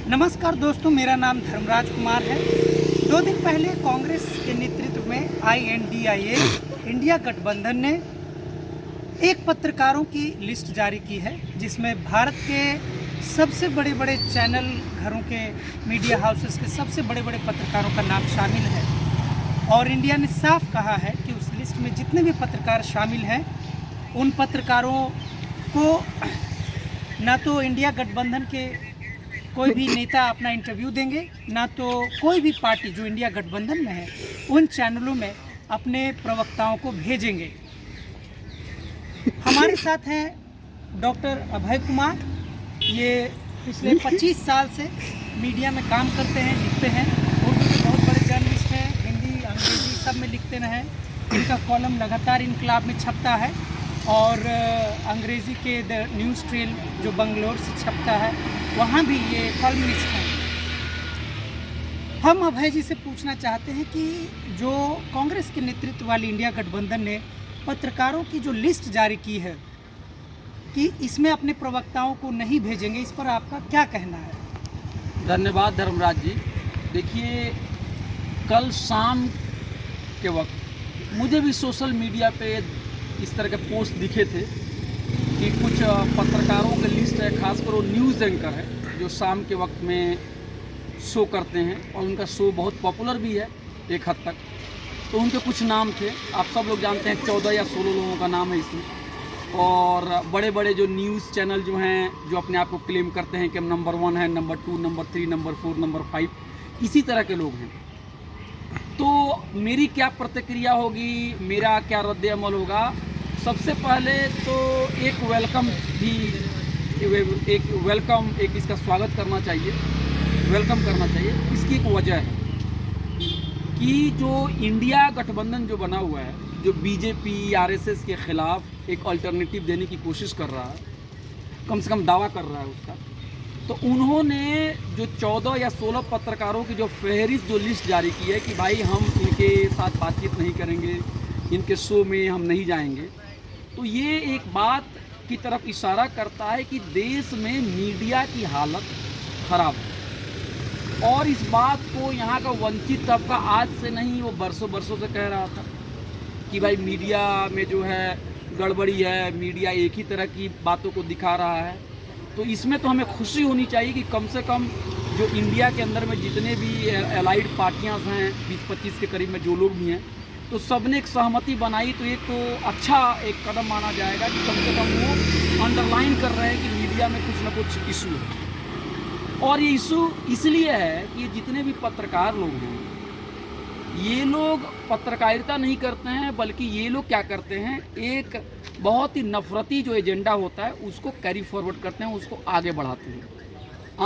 नमस्कार दोस्तों, मेरा नाम धर्मराज कुमार है। 2 दिन पहले कांग्रेस के नेतृत्व में INDIA इंडिया गठबंधन ने एक पत्रकारों की लिस्ट जारी की है, जिसमें भारत के सबसे बड़े बड़े चैनल घरों के मीडिया हाउसेस के सबसे बड़े बड़े पत्रकारों का नाम शामिल है। और इंडिया ने साफ कहा है कि उस लिस्ट में जितने भी पत्रकार शामिल हैं, उन पत्रकारों को ना तो इंडिया गठबंधन के कोई भी नेता अपना इंटरव्यू देंगे, ना तो कोई भी पार्टी जो इंडिया गठबंधन में है उन चैनलों में अपने प्रवक्ताओं को भेजेंगे। हमारे साथ हैं डॉक्टर अभय कुमार। ये पिछले 25 साल से मीडिया में काम करते हैं, लिखते हैं। उर्दू के बहुत बड़े जर्नलिस्ट हैं, हिंदी अंग्रेजी सब में लिखते रहे। इनका कॉलम लगातार इनकलाब में छपता है और अंग्रेज़ी के द न्यूज़ ट्रेल जो बंगलोर से छपता है, वहाँ भी ये कॉलमिस्ट हैं। हम अभय जी से पूछना चाहते हैं कि जो कांग्रेस के नेतृत्व वाली इंडिया गठबंधन ने पत्रकारों की जो लिस्ट जारी की है कि इसमें अपने प्रवक्ताओं को नहीं भेजेंगे, इस पर आपका क्या कहना है? धन्यवाद धर्मराज जी। देखिए, कल शाम के वक्त मुझे भी सोशल मीडिया पे इस तरह के पोस्ट दिखे थे कि कुछ पत्रकारों की लिस्ट है, खासकर वो न्यूज़ एंकर है जो शाम के वक्त में शो करते हैं और उनका शो बहुत पॉपुलर भी है एक हद तक। तो उनके कुछ नाम थे, आप सब लोग जानते हैं 14 या 16 लोगों का नाम है इसमें। और बड़े बड़े जो न्यूज़ चैनल जो हैं, जो अपने आप को क्लेम करते हैं कि हम नंबर 1 है, नंबर 2, नंबर 3, नंबर 4, नंबर 5, इसी तरह के लोग हैं। तो मेरी क्या प्रतिक्रिया होगी, मेरा क्या रद्द अमल होगा? सबसे पहले तो एक इसका स्वागत करना चाहिए, वेलकम करना चाहिए। इसकी एक वजह है कि जो इंडिया गठबंधन जो बना हुआ है, जो बीजेपी RSS के ख़िलाफ़ एक अल्टरनेटिव देने की कोशिश कर रहा है, कम से कम दावा कर रहा है उसका, तो उन्होंने जो 14 या 16 पत्रकारों की जो फहरिस्त जो लिस्ट जारी की है कि भाई हम इनके साथ बातचीत नहीं करेंगे, इनके शो में हम नहीं जाएंगे, तो ये एक बात की तरफ इशारा करता है कि देश में मीडिया की हालत ख़राब है। और इस बात को यहाँ का वंचित तबका आज से नहीं, वो बरसों बरसों से कह रहा था कि भाई मीडिया में जो है गड़बड़ी है, मीडिया एक ही तरह की बातों को दिखा रहा है। तो इसमें तो हमें खुशी होनी चाहिए कि कम से कम जो इंडिया के अंदर में जितने भी एलाइड पार्टियां हैं, 20-25 के करीब में जो लोग भी हैं, तो सबने एक सहमति बनाई। तो एक तो अच्छा एक कदम माना जाएगा कि कम से कम वो अंडरलाइन कर रहे हैं कि मीडिया में कुछ ना कुछ इशू है। और ये इशू इसलिए है कि जितने भी पत्रकार लोग हैं, ये लोग पत्रकारिता नहीं करते हैं, बल्कि ये लोग क्या करते हैं, एक बहुत ही नफरती जो एजेंडा होता है उसको कैरी फॉरवर्ड करते हैं, उसको आगे बढ़ाते हैं।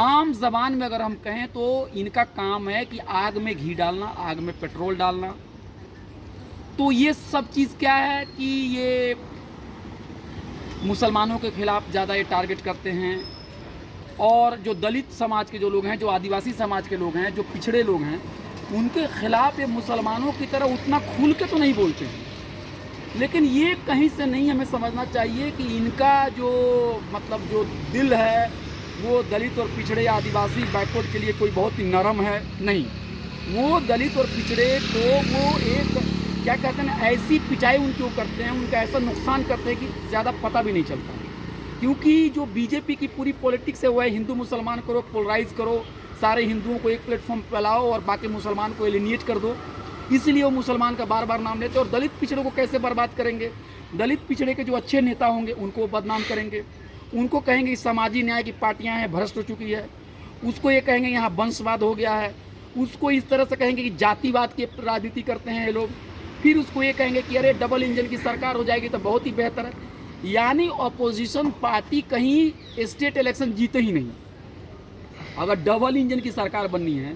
आम जबान में अगर हम कहें तो इनका काम है कि आग में घी डालना, आग में पेट्रोल डालना। तो ये सब चीज़ क्या है कि ये मुसलमानों के खिलाफ ज़्यादा ये टारगेट करते हैं, और जो दलित समाज के जो लोग हैं, जो आदिवासी समाज के लोग हैं, जो पिछड़े लोग हैं, उनके खिलाफ ये मुसलमानों की तरह उतना खुल के तो नहीं बोलते हैं। लेकिन ये कहीं से नहीं हमें समझना चाहिए कि इनका जो मतलब जो दिल है वो दलित और पिछड़े आदिवासी बैकवर्ड के लिए कोई बहुत ही नरम है, नहीं। वो दलित और पिछड़े को वो एक क्या कहते हैं, ऐसी पिटाई उनके ऊपर करते हैं, उनका ऐसा नुकसान करते हैं कि ज़्यादा पता भी नहीं चलता। क्योंकि जो बीजेपी की पूरी पॉलिटिक्स है वो है हिंदू मुसलमान करो, पोलराइज करो, सारे हिंदुओं को एक प्लेटफॉर्म पे लाओ और बाकी मुसलमान को एलिनिएट कर दो। इसलिए वो मुसलमान का बार बार नाम लेते हैं। और दलित पिछड़े को कैसे बर्बाद करेंगे? दलित पिछड़े के जो अच्छे नेता होंगे उनको बदनाम करेंगे, उनको कहेंगे सामाजिक न्याय की पार्टियां हैं, भ्रष्ट हो चुकी है, उसको ये कहेंगे यहाँ वंशवाद हो गया है, उसको इस तरह से कहेंगे कि जातिवाद की राजनीति करते हैं ये लोग, फिर उसको ये कहेंगे कि अरे डबल इंजन की सरकार हो जाएगी तो बहुत ही बेहतर है। यानी अपोजिशन पार्टी कहीं स्टेट इलेक्शन जीते ही नहीं। अगर डबल इंजन की सरकार बननी है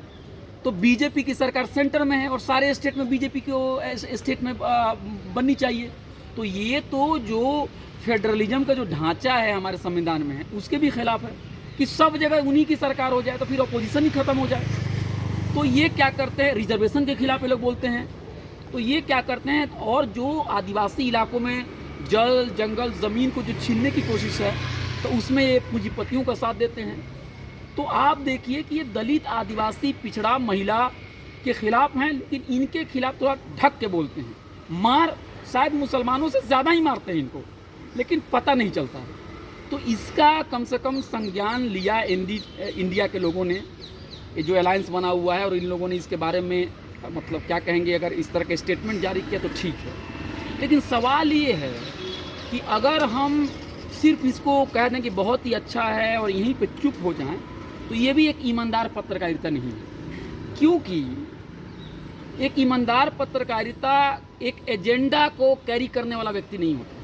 तो बीजेपी की सरकार सेंटर में है और सारे स्टेट में बीजेपी को स्टेट में बननी चाहिए। तो ये तो जो फेडरलिज्म का जो ढांचा है हमारे संविधान में है, उसके भी खिलाफ है कि सब जगह उन्हीं की सरकार हो जाए तो फिर अपोजिशन ही खत्म हो जाए। तो ये क्या करते हैं, रिजर्वेशन के खिलाफ ये लोग बोलते हैं। तो ये क्या करते हैं, और जो आदिवासी इलाकों में जल जंगल ज़मीन को जो छीनने की कोशिश है, तो उसमें ये पूंजीपतियों का साथ देते हैं। तो आप देखिए कि ये दलित, आदिवासी, पिछड़ा, महिला के खिलाफ हैं, लेकिन इनके खिलाफ थोड़ा ढक के बोलते हैं। मार शायद मुसलमानों से ज़्यादा ही मारते हैं इनको, लेकिन पता नहीं चलता है। तो इसका कम से कम संज्ञान लिया इंडिया के लोगों ने, ये जो अलायंस बना हुआ है, और इन लोगों ने इसके बारे में मतलब क्या कहेंगे, अगर इस तरह के स्टेटमेंट जारी किया तो ठीक है। लेकिन सवाल ये है कि अगर हम सिर्फ इसको कह दें कि बहुत ही अच्छा है और यहीं पे चुप हो जाएं, तो ये भी एक ईमानदार पत्रकारिता नहीं है। क्योंकि एक ईमानदार पत्रकारिता एक एजेंडा को कैरी करने वाला व्यक्ति नहीं होता।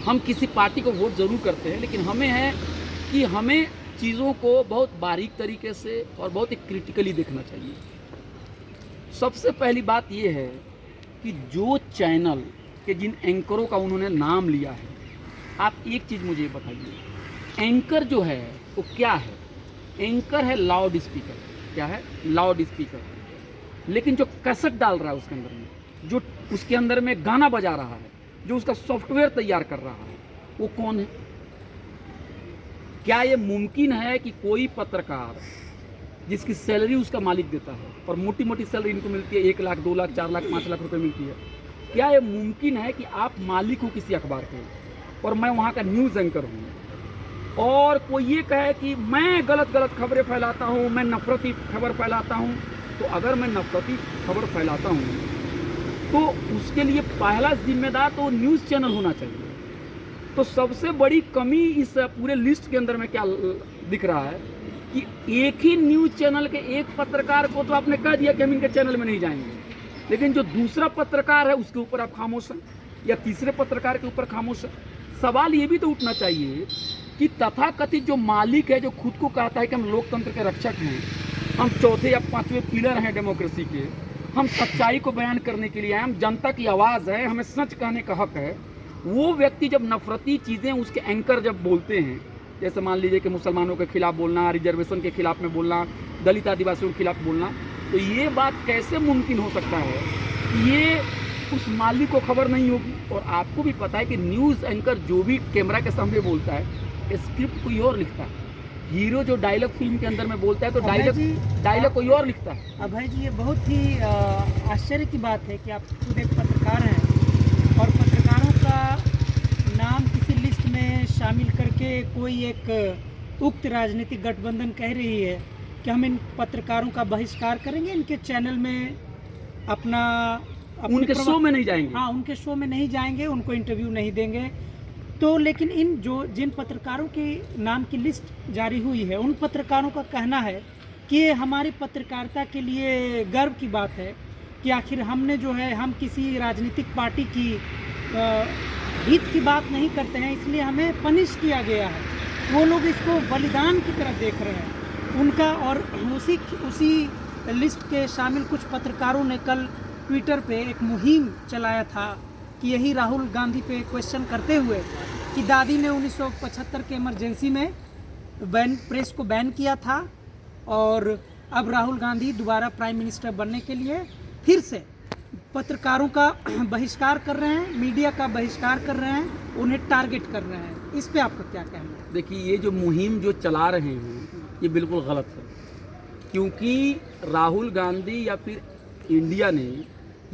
हम किसी पार्टी को वोट ज़रूर करते हैं, लेकिन हमें है कि हमें चीज़ों को बहुत बारीक तरीके से और बहुत ही क्रिटिकली देखना चाहिए। सबसे पहली बात ये है कि जो चैनल के जिन एंकरों का उन्होंने नाम लिया है, आप एक चीज़ मुझे बताइए, एंकर जो है वो क्या है? एंकर है लाउड स्पीकर। क्या है? Loud speaker. लेकिन जो कैसेट डाल रहा है उसके अंदर में, जो उसके अंदर में गाना बजा रहा है, जो उसका सॉफ्टवेयर तैयार कर रहा है, वो कौन है? क्या ये मुमकिन है कि कोई पत्रकार जिसकी सैलरी उसका मालिक देता है, और मोटी मोटी सैलरी इनको मिलती है, 1 लाख, 2 लाख, 4 लाख, 5 लाख रुपए मिलती है, क्या ये मुमकिन है कि आप मालिक हो किसी अखबार के और मैं वहाँ का न्यूज़ एंकर हूँ, और कोई ये कहे कि मैं गलत गलत खबरें फैलाता हूँ, मैं नफरती खबर फैलाता हूँ? तो अगर मैं नफरती खबर फैलाता हूँ तो उसके लिए पहला जिम्मेदार तो न्यूज़ चैनल होना चाहिए। तो सबसे बड़ी कमी इस पूरे लिस्ट के अंदर में क्या दिख रहा है कि एक ही न्यूज़ चैनल के एक पत्रकार को तो आपने कह दिया कि हम इनके चैनल में नहीं जाएंगे, लेकिन जो दूसरा पत्रकार है उसके ऊपर आप खामोश हैं, या तीसरे पत्रकार के ऊपर खामोश हैं। सवाल ये भी तो उठना चाहिए कि तथाकथित जो मालिक है, जो खुद को कहता है कि हम लोकतंत्र के रक्षक हैं, हम चौथे या पांचवें पिलर हैं डेमोक्रेसी के, हम सच्चाई को बयान करने के लिए आए, हम जनता की आवाज़ है, हमें सच कहने का हक है, वो व्यक्ति जब नफरती चीज़ें उसके एंकर जब बोलते हैं, जैसे मान लीजिए कि मुसलमानों के खिलाफ बोलना, रिजर्वेशन के खिलाफ में बोलना, दलित आदिवासियों के खिलाफ बोलना, तो ये बात कैसे मुमकिन हो सकता है कि ये उस मालिक को खबर नहीं होगी? और आपको भी पता है कि न्यूज़ एंकर जो भी कैमरा के सामने बोलता है, स्क्रिप्ट कोई और लिखता है। हीरो जो डायलॉग फिल्म के अंदर में बोलता है तो डायलॉग कोई और लिखता है। अभय जी, ये बहुत ही आश्चर्य की बात है कि आप खुद एक पत्रकार हैं और पत्रकारों का नाम किसी लिस्ट में शामिल करके कोई एक उक्त राजनीतिक गठबंधन कह रही है कि हम इन पत्रकारों का बहिष्कार करेंगे, इनके चैनल में उनके शो में नहीं जाएंगे। हाँ, उनके शो में नहीं जाएंगे, उनको इंटरव्यू नहीं देंगे। तो लेकिन जिन पत्रकारों के नाम की लिस्ट जारी हुई है, उन पत्रकारों का कहना है कि ये हमारी पत्रकारिता के लिए गर्व की बात है कि आखिर हमने जो है, हम किसी राजनीतिक पार्टी की हित की बात नहीं करते हैं, इसलिए हमें पनिश किया गया है। वो लोग इसको बलिदान की तरफ देख रहे हैं उनका। और उसी लिस्ट के शामिल कुछ पत्रकारों ने कल ट्विटर पे एक मुहिम चलाया था कि यही राहुल गांधी पे क्वेश्चन करते हुए कि दादी ने 1975 के इमरजेंसी में प्रेस को बैन किया था, और अब राहुल गांधी दोबारा प्राइम मिनिस्टर बनने के लिए फिर से पत्रकारों का बहिष्कार कर रहे हैं, मीडिया का बहिष्कार कर रहे हैं, उन्हें टारगेट कर रहे हैं। इस पे आपका क्या कहना है? देखिए, ये जो मुहिम जो चला रहे हैं ये बिल्कुल गलत है, क्योंकि राहुल गांधी या फिर इंडिया ने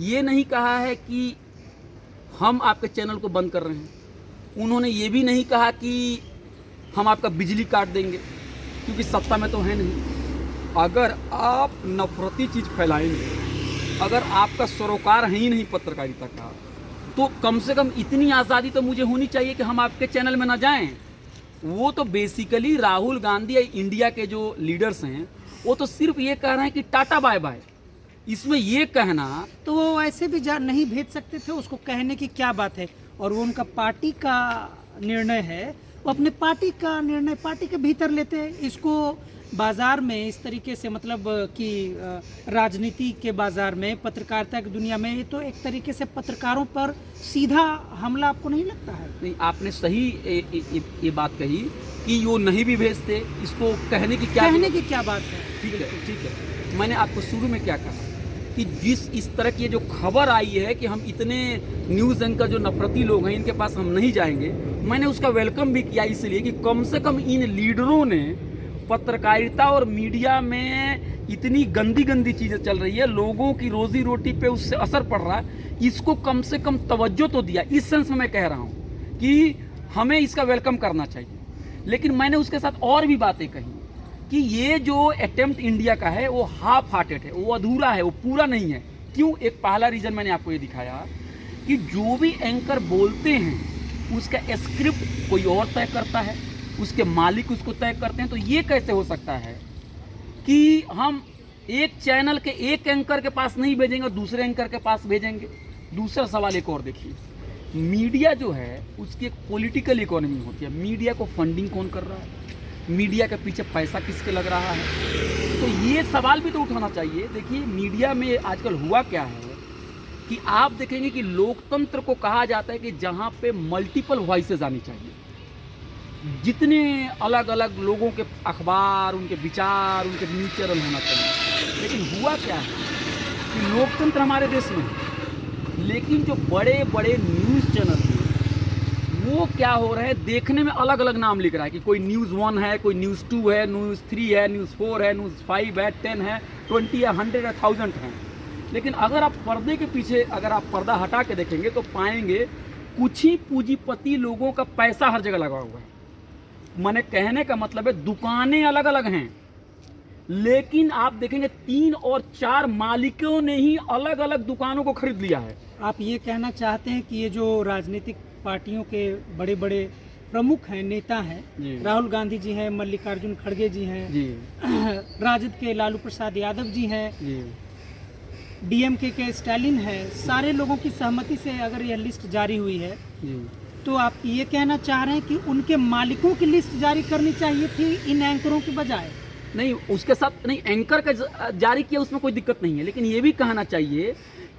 ये नहीं कहा है कि हम आपके चैनल को बंद कर रहे हैं। उन्होंने ये भी नहीं कहा कि हम आपका बिजली काट देंगे, क्योंकि सत्ता में तो है नहीं। अगर आप नफरती चीज़ फैलाएंगे, अगर आपका सरोकार है ही नहीं पत्रकारिता का, तो कम से कम इतनी आज़ादी तो मुझे होनी चाहिए कि हम आपके चैनल में ना जाएं। वो तो बेसिकली राहुल गांधी या इंडिया के जो लीडर्स हैं, वो तो सिर्फ ये कह रहे हैं कि टाटा बाय बाय। इसमें ये कहना, तो वो ऐसे भी नहीं भेज सकते थे, उसको कहने की क्या बात है? और वो उनका पार्टी का निर्णय है, वो अपने पार्टी का निर्णय पार्टी के भीतर लेते हैं। इसको बाज़ार में इस तरीके से, मतलब कि राजनीति के बाज़ार में, पत्रकारिता की दुनिया में, ये तो एक तरीके से पत्रकारों पर सीधा हमला आपको नहीं लगता है? नहीं, आपने सही ये बात कही कि वो नहीं भी भेजते, इसको कहने की क्या बात है? ठीक है। मैंने आपको शुरू में क्या कहा कि जिस इस तरह की जो खबर आई है कि हम इतने न्यूज़ एंकर जो नफरती लोग हैं इनके पास हम नहीं जाएंगे, मैंने उसका वेलकम भी किया, इसलिए कि कम से कम इन लीडरों ने पत्रकारिता और मीडिया में इतनी गंदी गंदी चीज़ें चल रही है, लोगों की रोजी रोटी पे उससे असर पड़ रहा है, इसको कम से कम तवज्जो तो दिया। इस सेंस में मैं कह रहा हूँ कि हमें इसका वेलकम करना चाहिए। लेकिन मैंने उसके साथ और भी बातें कही कि ये जो अटेम्प्ट इंडिया का है वो हाफ हार्टेड है, वो अधूरा है, वो पूरा नहीं है। क्यों? एक पहला रीज़न मैंने आपको ये दिखाया कि जो भी एंकर बोलते हैं उसका स्क्रिप्ट कोई और तय करता है, उसके मालिक उसको तय करते हैं। तो ये कैसे हो सकता है कि हम एक चैनल के एक एंकर के पास नहीं भेजेंगे और दूसरे एंकर के पास भेजेंगे? दूसरा सवाल एक और देखिए, मीडिया जो है उसकी एक पॉलिटिकल इकोनॉमी होती है। मीडिया को फंडिंग कौन कर रहा है, मीडिया के पीछे पैसा किसके लग रहा है? तो ये सवाल भी तो उठाना चाहिए। देखिए मीडिया में आजकल हुआ क्या है कि आप देखेंगे कि लोकतंत्र को कहा जाता है कि जहाँ पे मल्टीपल वॉइसेस आनी चाहिए, जितने अलग अलग लोगों के अखबार, उनके विचार, उनके न्यूज़ चैनल होना चाहिए। लेकिन हुआ क्या है कि लोकतंत्र हमारे देश में है, लेकिन जो बड़े बड़े न्यूज़ चैनल हैं वो क्या हो रहा है, देखने में अलग अलग नाम लिख रहा है कि कोई न्यूज़ 1 है, कोई न्यूज़ 2 है, न्यूज़ 3 है, न्यूज़ 4 है, न्यूज़ 5 है, 10 है, 20 है, 100 है, 1000 है। लेकिन अगर आप पर्दे के पीछे, अगर आप पर्दा हटा के देखेंगे तो पाएंगे कुछ ही पूंजीपति लोगों का पैसा हर जगह लगा हुआ है। मैंने कहने का मतलब है दुकानें अलग अलग हैं, लेकिन आप देखेंगे 3 और 4 मालिकों ने ही अलग अलग दुकानों को खरीद लिया है। आप ये कहना चाहते हैं कि ये जो राजनीतिक पार्टियों के बड़े बड़े प्रमुख हैं, नेता हैं, राहुल गांधी जी हैं, मल्लिकार्जुन खड़गे जी हैं, राजद के लालू प्रसाद यादव जी हैं, डीएमके के स्टालिन है, सारे लोगों की सहमति से अगर यह लिस्ट जारी हुई है तो आप ये कहना चाह रहे हैं कि उनके मालिकों की लिस्ट जारी करनी चाहिए थी इन एंकरों की बजाय? नहीं, उसके साथ नहीं, एंकर का जारी किया उसमें कोई दिक्कत नहीं है, लेकिन ये भी कहना चाहिए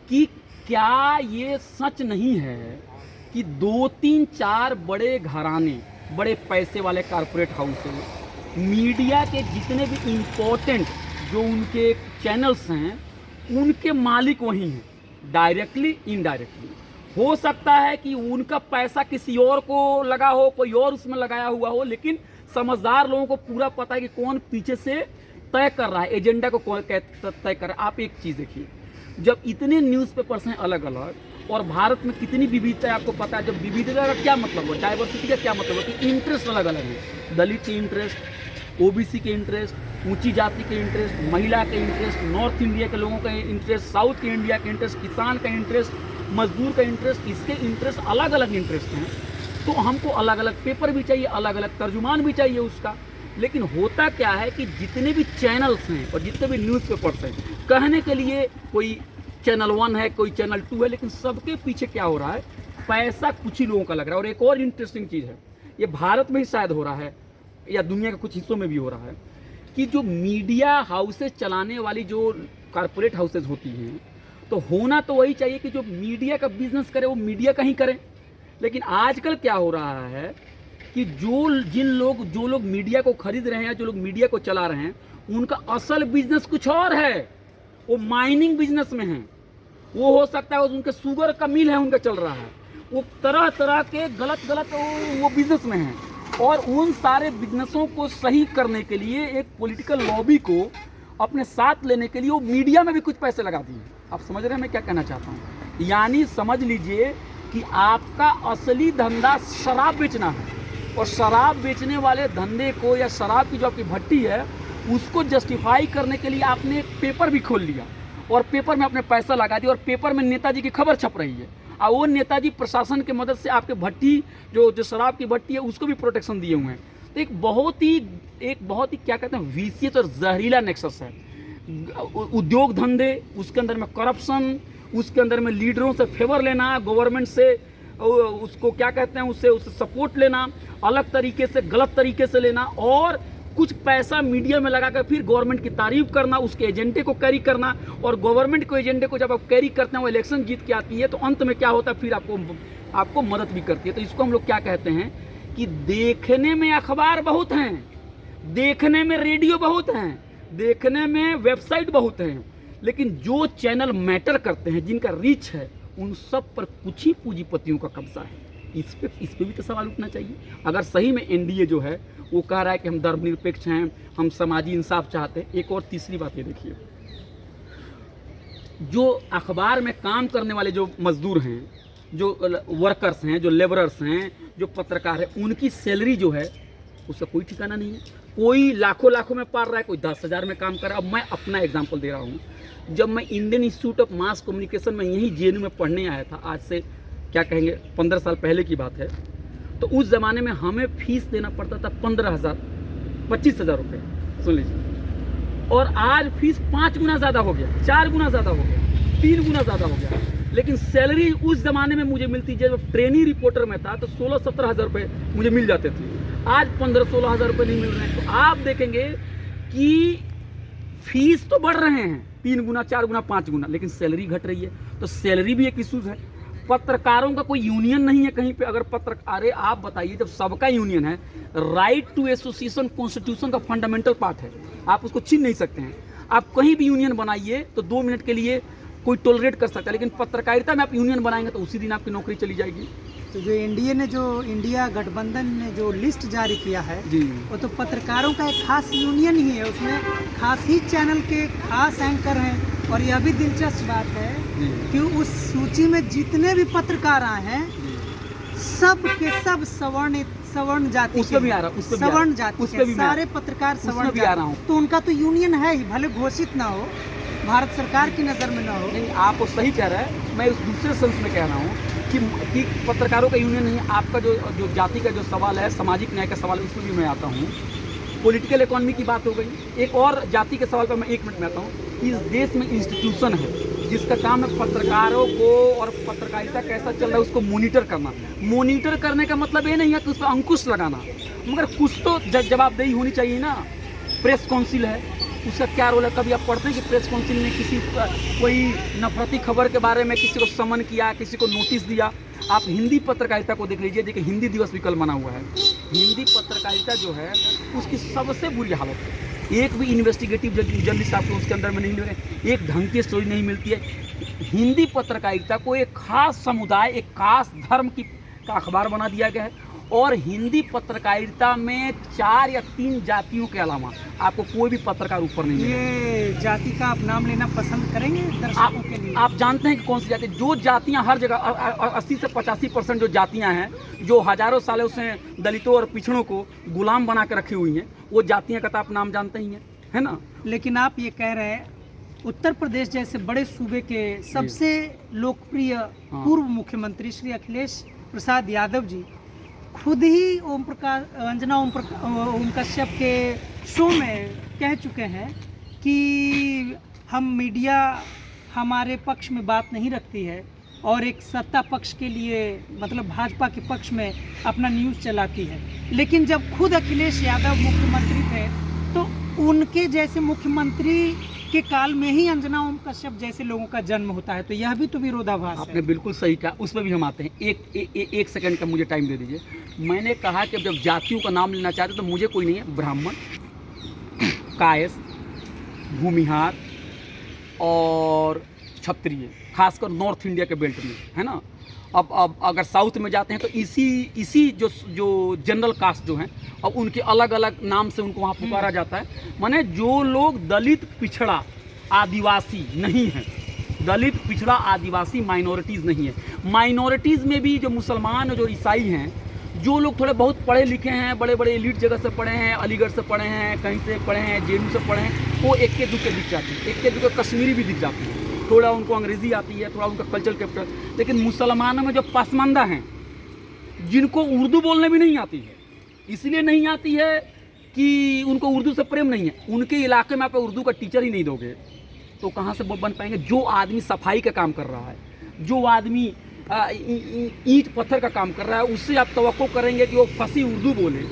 कि क्या ये सच नहीं है कि 2, 3, 4 बड़े घराने, बड़े पैसे वाले कारपोरेट हाउसेस, मीडिया के जितने भी इम्पोर्टेंट जो उनके चैनल्स हैं उनके मालिक वही हैं, डायरेक्टली इनडायरेक्टली। हो सकता है कि उनका पैसा किसी और को लगा हो, कोई और उसमें लगाया हुआ हो, लेकिन समझदार लोगों को पूरा पता है कि कौन पीछे से तय कर रहा है, एजेंडा को कौन तय कर रहा है। आप एक चीज़ देखिए, जब इतने न्यूज़पेपर्स हैं अलग अलग और भारत में कितनी विविधता है आपको पता है। जब विविधता का क्या मतलब हो, डाइवर्सिटी का क्या मतलब हो कि इंटरेस्ट अलग अलग है, दलित के इंटरेस्ट, ओबीसी के इंटरेस्ट, ऊंची जाति के इंटरेस्ट, महिला के इंटरेस्ट, नॉर्थ इंडिया के लोगों का इंटरेस्ट, साउथ के इंडिया के इंटरेस्ट, किसान का इंटरेस्ट, मजदूर का इंटरेस्ट, इसके इंटरेस्ट अलग अलग इंटरेस्ट हैं। तो हमको अलग अलग पेपर भी चाहिए, अलग अलग तर्जुमान भी चाहिए उसका। लेकिन होता क्या है कि जितने भी चैनल्स हैं और जितने भी न्यूज़पेपर्स हैं, कहने के लिए कोई चैनल 1 है, कोई चैनल 2 है, लेकिन सबके पीछे क्या हो रहा है, पैसा कुछ ही लोगों का लग रहा है। और एक और इंटरेस्टिंग चीज़ है, ये भारत में ही शायद हो रहा है या दुनिया के कुछ हिस्सों में भी हो रहा है, कि जो मीडिया हाउसेस चलाने वाली जो कारपोरेट हाउसेस होती हैं, तो होना तो वही चाहिए कि जो मीडिया का बिजनेस करे वो मीडिया का ही करें। लेकिन आजकल क्या हो रहा है कि जो लोग मीडिया को खरीद रहे हैं, जो लोग मीडिया को चला रहे हैं, उनका असल बिजनेस कुछ और है, वो माइनिंग बिजनेस में है। वो हो सकता है उनके शुगर का मिल है उनका चल रहा है, वो तरह तरह के गलत वो बिजनेस में है। और उन सारे बिजनेसों को सही करने के लिए एक पॉलिटिकल लॉबी को अपने साथ लेने के लिए वो मीडिया में भी कुछ पैसे लगा दिए। आप समझ रहे हैं मैं क्या कहना चाहता हूँ? यानी समझ लीजिए कि आपका असली धंधा शराब बेचना है, और शराब बेचने वाले धंधे को या शराब की जो आपकी भट्टी है उसको जस्टिफाई करने के लिए आपने एक पेपर भी खोल लिया और पेपर में अपने पैसा लगा दिया, और पेपर में नेताजी की खबर छप रही है, और वो नेताजी प्रशासन की मदद से आपके भट्टी जो शराब की भट्टी है उसको भी प्रोटेक्शन दिए हुए हैं। तो एक बहुत ही क्या कहते हैं विशेष और जहरीला नेक्सस है। उद्योग धंधे, उसके अंदर में करप्शन, उसके अंदर में लीडरों से फेवर लेना, गवर्नमेंट से उसको क्या कहते हैं उससे सपोर्ट लेना, अलग तरीके से गलत तरीके से लेना, और कुछ पैसा मीडिया में लगाकर फिर गवर्नमेंट की तारीफ करना, उसके एजेंडे को कैरी करना। और गवर्नमेंट को एजेंडे को जब आप कैरी करते हैं, वो इलेक्शन जीत के आती है, तो अंत में क्या होता है, फिर आपको मदद भी करती है। तो इसको हम लोग क्या कहते हैं कि देखने में अखबार बहुत हैं, देखने में रेडियो बहुत हैं, देखने में वेबसाइट बहुत हैं, लेकिन जो चैनल मैटर करते हैं, जिनका रीच है, उन सब पर कुछ ही पूंजीपतियों का कब्जा है। इस पे भी तो सवाल उठना चाहिए। अगर सही में एनडीए जो है वो कह रहा है कि हम धर्मनिरपेक्ष हैं, हम समाजी इंसाफ चाहते हैं। एक और तीसरी बात ये देखिए, जो अखबार में काम करने वाले जो मजदूर हैं, जो वर्कर्स हैं, जो लेबरर्स हैं, जो पत्रकार हैं, उनकी सैलरी जो है उसका कोई ठिकाना नहीं है। कोई लाखों में पार रहा है, कोई 10,000 में काम कर रहा है। अब मैं अपना एग्जांपल दे रहा हूँ, जब मैं Indian institute of mass communication में यहीं जेएनयू में पढ़ने आया था, आज से क्या कहेंगे 15 साल पहले की बात है, तो उस ज़माने में हमें फीस देना पड़ता था 15,000 25,000 रुपये, सुन लीजिए। और आज फीस 5 गुना ज़्यादा हो गया, 4 गुना ज़्यादा हो गया, 3 गुना ज़्यादा हो गया। लेकिन सैलरी उस ज़माने में मुझे मिलती, जब ट्रेनी रिपोर्टर में था तो 16-17 हज़ार रुपये मुझे मिल जाते थे। आज 15-16 हज़ार रुपये नहीं मिल रहे हैं। तो आप देखेंगे कि फीस तो बढ़ रहे हैं 3 गुना, 4 गुना, 5 गुना, लेकिन सैलरी घट रही है। तो सैलरी भी एक इशूज़ है। पत्रकारों का कोई यूनियन नहीं है कहीं पे। अगर अरे आप बताइए, जब सबका यूनियन है, राइट टू एसोसिएशन कॉन्स्टिट्यूशन का फंडामेंटल पार्ट है, आप उसको छीन नहीं सकते हैं। आप कहीं भी यूनियन बनाइए तो 2 मिनट के लिए कोई टॉलरेट कर सकता है, लेकिन पत्रकारिता में आप यूनियन बनाएंगे तो उसी दिन आपकी नौकरी चली जाएगी। तो जो इंडिया गठबंधन ने जो लिस्ट जारी किया है जी, वो तो पत्रकारों का एक खास यूनियन ही है, उसमें खास ही चैनल के खास एंकर हैं। और यह भी दिलचस्प बात है कि उस सूची में जितने भी पत्रकार आए हैं सब के सब सवर्ण जाति, उस पे भी आ रहा, उस पे भी सवर्ण जाति, उस पे भी सारे पत्रकार सवर्ण भी आ रहा हूँ। तो उनका तो यूनियन है ही, भले घोषित ना हो, भारत सरकार की नज़र में ना हो। नहीं, आप वो सही कह रहे हैं। मैं उस दूसरे सेंस में कह रहा हूँ कि पत्रकारों का यूनियन नहीं है। आपका जो जाति का जो सवाल है, सामाजिक न्याय का सवाल है, उसमें भी मैं आता हूँ। पॉलिटिकल इकोनॉमी की बात हो गई। एक और जाति के सवाल पर मैं 1 मिनट में आता हूँ। इस देश में इंस्टीट्यूशन है जिसका काम है पत्रकारों को और पत्रकारिता कैसा चल रहा है उसको मॉनिटर करना। मॉनिटर करने का मतलब ये नहीं है कि उस पर अंकुश लगाना, मगर कुछ तो जवाबदेही होनी चाहिए ना। प्रेस काउंसिल है, उसका क्या रोल है? कभी आप पढ़ते हैं कि प्रेस काउंसिल ने कोई नफरती खबर के बारे में किसी को समन किया, किसी को नोटिस दिया? आप हिंदी पत्रकारिता को देख लीजिए, देखिए हिंदी दिवस भी कल मना हुआ है। हिंदी पत्रकारिता जो है उसकी सबसे बुरी हालत है। एक भी इन्वेस्टिगेटिव जर्नलिस्ट आपको उसके अंदर में नहीं मिल रहे, एक ढंग की स्टोरी नहीं मिलती है। हिंदी पत्रकारिता को एक खास समुदाय, एक खास धर्म का अखबार बना दिया गया है। और हिंदी पत्रकारिता में 4 या 3 जातियों के अलावा आपको कोई भी पत्रकार ऊपर नहीं मिलेगा। ये जाति का आप नाम लेना पसंद करेंगे दर्शकों के लिए? आप जानते हैं कि कौन सी जाति? जो जातियां हर जगह 80 से 85% जो जातियां हैं, जो हजारों सालों से दलितों और पिछड़ों को गुलाम बना के रखी हुई हैं, वो जातियां का तो आप नाम जानते ही हैं, है ना? लेकिन आप ये कह रहे हैं उत्तर प्रदेश जैसे बड़े सूबे के सबसे लोकप्रिय पूर्व मुख्यमंत्री श्री अखिलेश प्रसाद यादव जी खुद ही अंजना ओम कश्यप के शो में कह चुके हैं कि हम मीडिया हमारे पक्ष में बात नहीं रखती है और एक सत्ता पक्ष के लिए, मतलब भाजपा के पक्ष में अपना न्यूज़ चलाती है। लेकिन जब खुद अखिलेश यादव मुख्यमंत्री थे तो उनके जैसे मुख्यमंत्री के काल में ही अंजना ओम कश्यप जैसे लोगों का जन्म होता है, तो यह भी तो विरोधाभास है। आपने बिल्कुल सही कहा, उसमें भी हम आते हैं। एक सेकंड का मुझे टाइम दे दीजिए। मैंने कहा कि जब जातियों का नाम लेना चाहते तो मुझे कोई नहीं है, ब्राह्मण, कायस्थ, भूमिहार और क्षत्रिय, खासकर नॉर्थ इंडिया के बेल्ट में, है ना। अब अगर साउथ में जाते हैं तो इसी जो जनरल कास्ट जो हैं, अब उनके अलग अलग नाम से उनको वहाँ पुकारा जाता है। माने जो लोग दलित, पिछड़ा, आदिवासी नहीं हैं, दलित, पिछड़ा, आदिवासी माइनॉरिटीज़ नहीं है। माइनॉरिटीज़ में भी जो मुसलमान और जो ईसाई हैं, जो लोग थोड़े बहुत पढ़े लिखे हैं, बड़े बड़े एलिट जगह से पढ़े हैं, अलीगढ़ से पढ़े हैं, कहीं से पढ़े हैं, जेएनयू से पढ़े हैं, वो एक के दुके दिख जाते हैं, एक के दुके कश्मीरी भी दिख जाते हैं। थोड़ा उनको अंग्रेज़ी आती है, थोड़ा उनका कल्चर कैपिटल। लेकिन मुसलमानों में जो पसमानदा हैं, जिनको उर्दू बोलने भी नहीं आती है, इसलिए नहीं आती है कि उनको उर्दू से प्रेम नहीं है, उनके इलाके में आप उर्दू का टीचर ही नहीं दोगे तो कहाँ से बन पाएंगे। जो आदमी सफाई का काम कर रहा है, जो आदमी ईंट पत्थर का काम कर रहा है, उससे आप तवक्को करेंगे कि वो फंसी उर्दू बोले,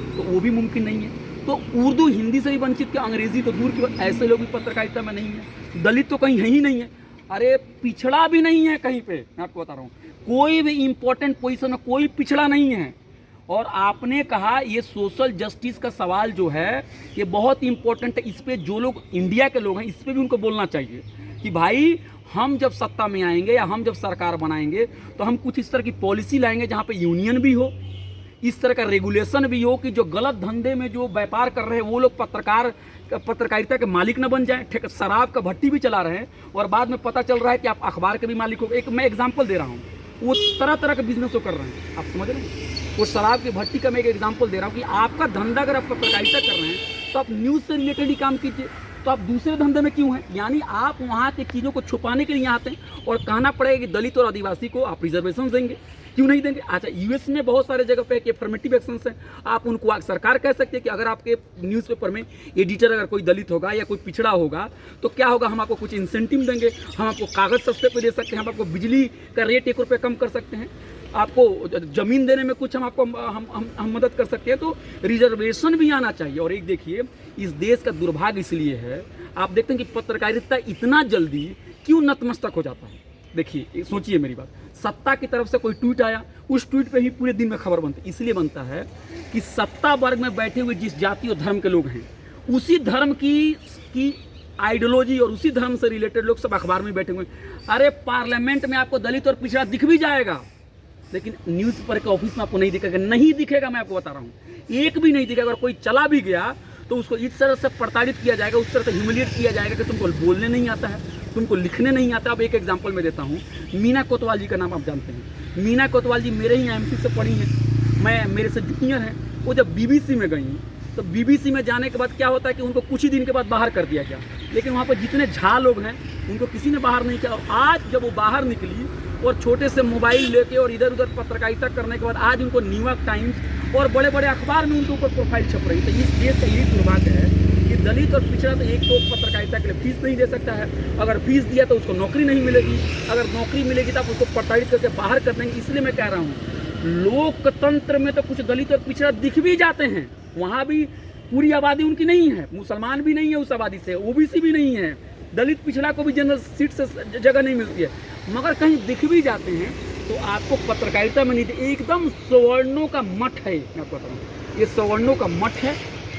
तो वो भी मुमकिन नहीं है। तो उर्दू हिंदी से भी वंचित के, अंग्रेज़ी तो दूर की बात, ऐसे लोग भी पत्रकारिता में नहीं है। दलित तो कहीं है ही नहीं है, अरे पिछड़ा भी नहीं है कहीं पे। मैं आपको बता रहा हूँ, कोई भी इम्पोर्टेंट पोजीशन में कोई पिछड़ा नहीं है। और आपने कहा ये सोशल जस्टिस का सवाल जो है ये बहुत इम्पोर्टेंट है। इस पर जो लोग इंडिया के लोग हैं, इस पर भी उनको बोलना चाहिए कि भाई हम जब सत्ता में आएंगे या हम जब सरकार बनाएंगे तो हम कुछ इस तरह की पॉलिसी लाएंगे जहाँ पे यूनियन भी हो, इस तरह का रेगुलेशन भी हो कि जो गलत धंधे में जो व्यापार कर रहे हैं वो लोग पत्रकारिता के मालिक न बन जाएं। शराब का भट्टी भी चला रहे हैं और बाद में पता चल रहा है कि आप अखबार के भी मालिक हो। एक मैं एग्जाम्पल दे रहा हूँ, वो तरह तरह के बिजनेस वो कर रहे हैं, आप समझ रहे हैं। वो शराब की भट्टी का मैं एक एग्जाम्पल दे रहा हूँ कि आपका धंधा अगर आप पत्रकारिता कर रहे हैं तो आप न्यूज़ से रिलेटेड ही काम कीजिए, तो आप दूसरे धंधे में क्यों हैं? यानी आप वहाँ की चीज़ों को छुपाने के लिए आते हैं और कहना पड़ेगा कि दलित और आदिवासी को आप रिजर्वेशन देंगे, क्यों नहीं देंगे? अच्छा, यूएस में बहुत सारे जगह पे एक अफर्मेटिव एक्शंस हैं, आप उनको सरकार कह सकती है कि अगर आपके न्यूज़पेपर में एडिटर अगर कोई दलित होगा या कोई पिछड़ा होगा तो क्या होगा, हम आपको कुछ इंसेंटिव देंगे, हम आपको कागज़ सस्ते पे दे सकते हैं, हम आपको बिजली का रेट 1 रुपये कम कर सकते हैं, आपको ज़मीन देने में कुछ हम आपको हम मदद कर सकते हैं। तो रिजर्वेशन भी आना चाहिए। और एक देखिए, इस देश का दुर्भाग्य इसलिए है, आप देखते हैं कि पत्रकारिता इतना जल्दी क्यों नतमस्तक हो जाता है। देखिए, सोचिए मेरी बात, सत्ता की तरफ से कोई ट्वीट आया, उस ट्वीट पे ही पूरे दिन में खबर बनती। इसलिए बनता है कि सत्ता वर्ग में बैठे हुए जिस जाति और धर्म के लोग हैं, उसी धर्म की आइडियोलॉजी और उसी धर्म से रिलेटेड लोग सब अखबार में बैठे हुए हैं। अरे पार्लियामेंट में आपको दलित और पिछड़ा दिख भी जाएगा, लेकिन न्यूज़पेपर के ऑफिस में आपको नहीं दिखेगा। नहीं दिखेगा, मैं आपको बता रहा हूँ, एक भी नहीं दिखेगा। अगर कोई चला भी गया तो उसको इस तरह से प्रताड़ित किया जाएगा, उस तरह से ह्यूमिलिएट किया जाएगा कि तुमको बोलने नहीं आता है, तुमको लिखने नहीं आता। अब एक एग्जांपल मैं देता हूँ, मीना कोतवाल जी का नाम आप जानते हैं। मीना कोतवाल जी मेरे ही एमसी से पढ़ी हैं, मेरे से जूनियर हैं। वो जब बीबीसी में गई तो बीबीसी में जाने के बाद क्या होता है कि उनको कुछ ही दिन के बाद बाहर कर दिया गया, लेकिन वहाँ पर जितने झा लोग हैं उनको किसी ने बाहर नहीं किया। और आज जब वो बाहर निकली और छोटे से मोबाइल लेके और इधर उधर पत्रकारिता करने के बाद आज उनको न्यूयॉर्क टाइम्स और बड़े बड़े अखबार में उनके ऊपर प्रोफाइल छप रही। तो इस देश का यही दुर्भाग्य है कि दलित और पिछड़ा तो एक तो पत्रकारिता के लिए फीस नहीं दे सकता है, अगर फीस दिया तो उसको नौकरी नहीं मिलेगी, अगर नौकरी मिलेगी तो आप उसको प्रताड़ित करके बाहर कर देंगे। इसलिए मैं कह रहा हूँ, लोकतंत्र में तो कुछ दलित और पिछड़ा दिख भी जाते हैं, वहाँ भी पूरी आबादी उनकी नहीं है, मुसलमान भी नहीं है उस आबादी से, ओबीसी भी नहीं है, दलित पिछड़ा को भी जनरल सीट से जगह नहीं मिलती है, मगर कहीं दिख भी जाते हैं तो आपको पत्रकारिता में नहीं। एकदम सवर्णों का मठ है, मैं आपको बता रहा हूँ, ये सवर्णों का मठ है।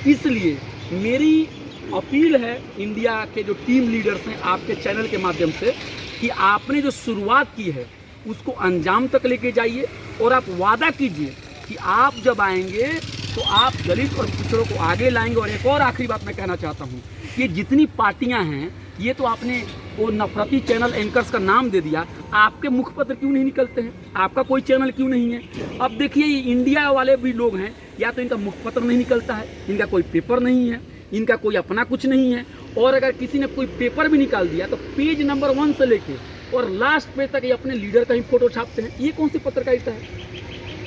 इसलिए मेरी अपील है इंडिया के जो टीम लीडर्स हैं आपके चैनल के माध्यम से कि आपने जो शुरुआत की है उसको अंजाम तक लेके जाइए और आप वादा कीजिए कि आप जब आएंगे तो आप दलित और पिछड़ों को आगे लाएंगे। और एक और आखिरी बात मैं कहना चाहता हूँ कि जितनी पार्टियां हैं, ये तो आपने वो नफरती चैनल एंकर्स का नाम दे दिया, आपके मुखपत्र क्यों नहीं निकलते हैं? आपका कोई चैनल क्यों नहीं है? अब देखिए, ये इंडिया वाले भी लोग हैं, या तो इनका मुखपत्र नहीं निकलता है, इनका कोई पेपर नहीं है, इनका कोई अपना कुछ नहीं है, और अगर किसी ने कोई पेपर भी निकाल दिया तो पेज नंबर 1 से लेके और लास्ट पेज तक ये अपने लीडर का ही फोटो छापते हैं। ये कौन सी पत्रकारिता है?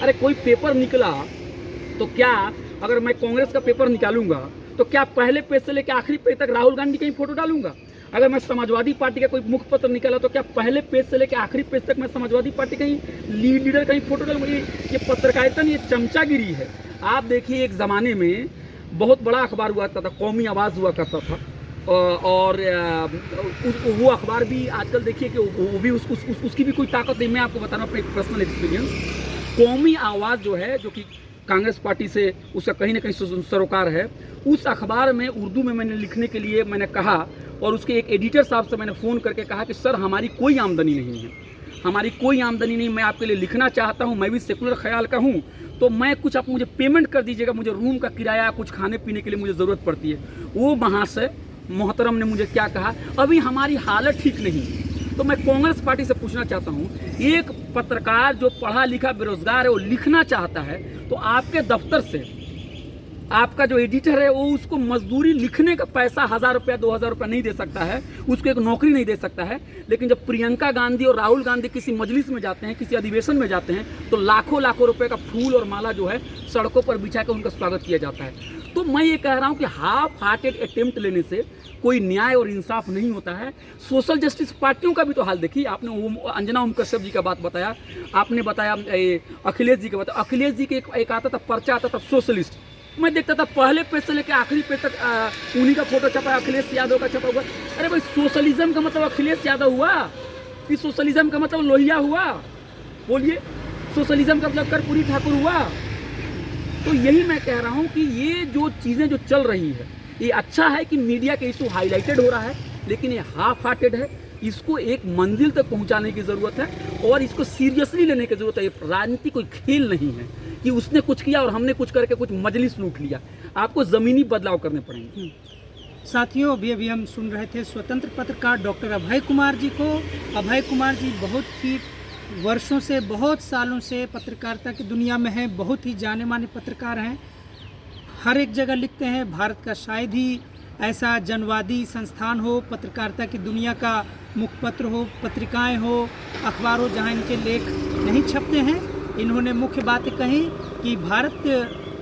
अरे कोई पेपर निकला तो क्या, अगर मैं कांग्रेस का पेपर निकालूंगा तो क्या पहले पेज से लेकर आखिरी पेज तक राहुल गांधी का ही फोटो डालूंगा? अगर मैं समाजवादी पार्टी का कोई मुखपत्र निकाला तो क्या पहले पेज से लेकर आखिरी पेज तक मैं समाजवादी पार्टी का ही लीडर का ही फोटो डालूंगा? ये पत्रकारिता नहीं, ये चमचागिरी है। आप देखिए, एक ज़माने में बहुत बड़ा अखबार हुआ करता था, कौमी आवाज़ हुआ करता था, और वो अखबार भी आजकल देखिए कि वो भी उसकी भी कोई ताकत नहीं। मैं आपको बता रहा हूँ अपना एक पर्सनल एक्सपीरियंस। कौमी आवाज़ जो है, जो कि कांग्रेस पार्टी से उसका कहीं ना कहीं सरोकार है, उस अखबार में उर्दू में मैंने लिखने के लिए मैंने कहा, और उसके एक एडिटर साहब से मैंने फ़ोन करके कहा कि सर हमारी कोई आमदनी नहीं है, हमारी कोई आमदनी नहीं, मैं आपके लिए लिखना चाहता हूँ, मैं भी सेकुलर ख्याल का हूँ, तो मैं कुछ आप मुझे पेमेंट कर दीजिएगा, मुझे रूम का किराया, कुछ खाने पीने के लिए मुझे ज़रूरत पड़ती है। वो महाशय मोहतरम ने मुझे क्या कहा, अभी हमारी हालत ठीक नहीं। तो मैं कांग्रेस पार्टी से पूछना चाहता हूँ, एक पत्रकार जो पढ़ा लिखा बेरोजगार है, वो लिखना चाहता है, तो आपके दफ्तर से आपका जो एडिटर है वो उसको मजदूरी लिखने का पैसा 1000 रुपया 2000 रुपया नहीं दे सकता है, उसको एक नौकरी नहीं दे सकता है। लेकिन जब प्रियंका गांधी और राहुल गांधी किसी मजलिस में जाते हैं, किसी अधिवेशन में जाते हैं, तो लाखों लाखों रुपए का फूल और माला जो है सड़कों पर बिछा कर उनका स्वागत किया जाता है। तो मैं ये कह रहा हूँ कि हाफ हार्टेड अटेम्प्ट लेने से कोई न्याय और इंसाफ नहीं होता है। सोशल जस्टिस पार्टियों का भी तो हाल देखिए। आपने अंजना ओम कश्यप जी का बात बताया, आपने बताया अखिलेश जी का बताया। अखिलेश जी के एक आता था, पर्चा आता था सोशलिस्ट, मैं देखता था पहले पेज से लेकर आखिरी पेज तक उन्हीं का फोटो छपा है, अखिलेश यादव का छपा हुआ। अरे भाई, सोशलिज्म का मतलब अखिलेश यादव हुआ कि सोशलिज्म का मतलब लोहिया हुआ? बोलिए, सोशलिज्म का मतलब कर्पूरी ठाकुर हुआ? तो यही मैं कह रहा हूँ कि ये जो चीज़ें जो चल रही है, ये अच्छा है कि मीडिया के इशू हाईलाइटेड हो रहा है, लेकिन ये हाफ हार्टेड है। इसको एक मंजिल तक पहुंचाने की ज़रूरत है और इसको सीरियसली लेने की ज़रूरत है। ये राजनीति कोई खेल नहीं है कि उसने कुछ किया और हमने कुछ करके कुछ मजलिस लूट लिया। आपको ज़मीनी बदलाव करने पड़ेंगे। साथियों, अभी हम सुन रहे थे स्वतंत्र पत्रकार डॉक्टर अभय कुमार जी को। अभय कुमार जी बहुत ही वर्षों से, बहुत सालों से पत्रकारिता की दुनिया में हैं, बहुत ही जाने माने पत्रकार हैं। हर एक जगह लिखते हैं। भारत का शायद ही ऐसा जनवादी संस्थान हो, पत्रकारिता की दुनिया का मुखपत्र हो, पत्रिकाएं हो, अखबार हो, जहां इनके लेख नहीं छपते हैं। इन्होंने मुख्य बातें कही कि भारत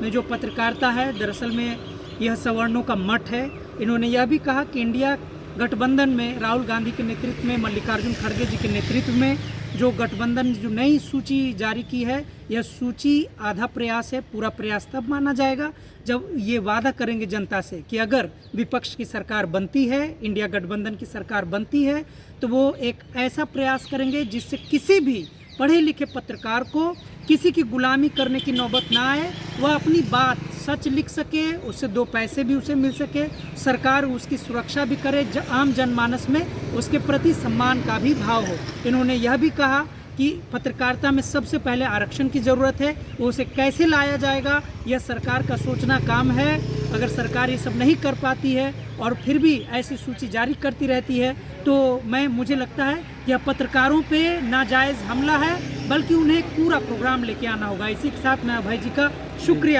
में जो पत्रकारिता है दरअसल में यह सवर्णों का मठ है। इन्होंने यह भी कहा कि इंडिया गठबंधन में राहुल गांधी के नेतृत्व में, मल्लिकार्जुन खड़गे जी के नेतृत्व में जो गठबंधन जो नई सूची जारी की है, यह सूची आधा प्रयास है। पूरा प्रयास तब माना जाएगा जब ये वादा करेंगे जनता से कि अगर विपक्ष की सरकार बनती है, इंडिया गठबंधन की सरकार बनती है, तो वो एक ऐसा प्रयास करेंगे जिससे किसी भी पढ़े लिखे पत्रकार को किसी की गुलामी करने की नौबत ना आए। वह अपनी बात सच लिख सके, उससे दो पैसे भी उसे मिल सके, सरकार उसकी सुरक्षा भी करे, आम जनमानस में उसके प्रति सम्मान का भी भाव हो। इन्होंने यह भी कहा कि पत्रकारिता में सबसे पहले आरक्षण की ज़रूरत है। वो उसे कैसे लाया जाएगा, यह सरकार का सोचना काम है। अगर सरकार ये सब नहीं कर पाती है और फिर भी ऐसी सूची जारी करती रहती है, तो मुझे लगता है कि यह पत्रकारों पे नाजायज़ हमला है, बल्कि उन्हें एक पूरा प्रोग्राम लेके आना होगा। इसी के साथ मैं अभय जी का शुक्रिया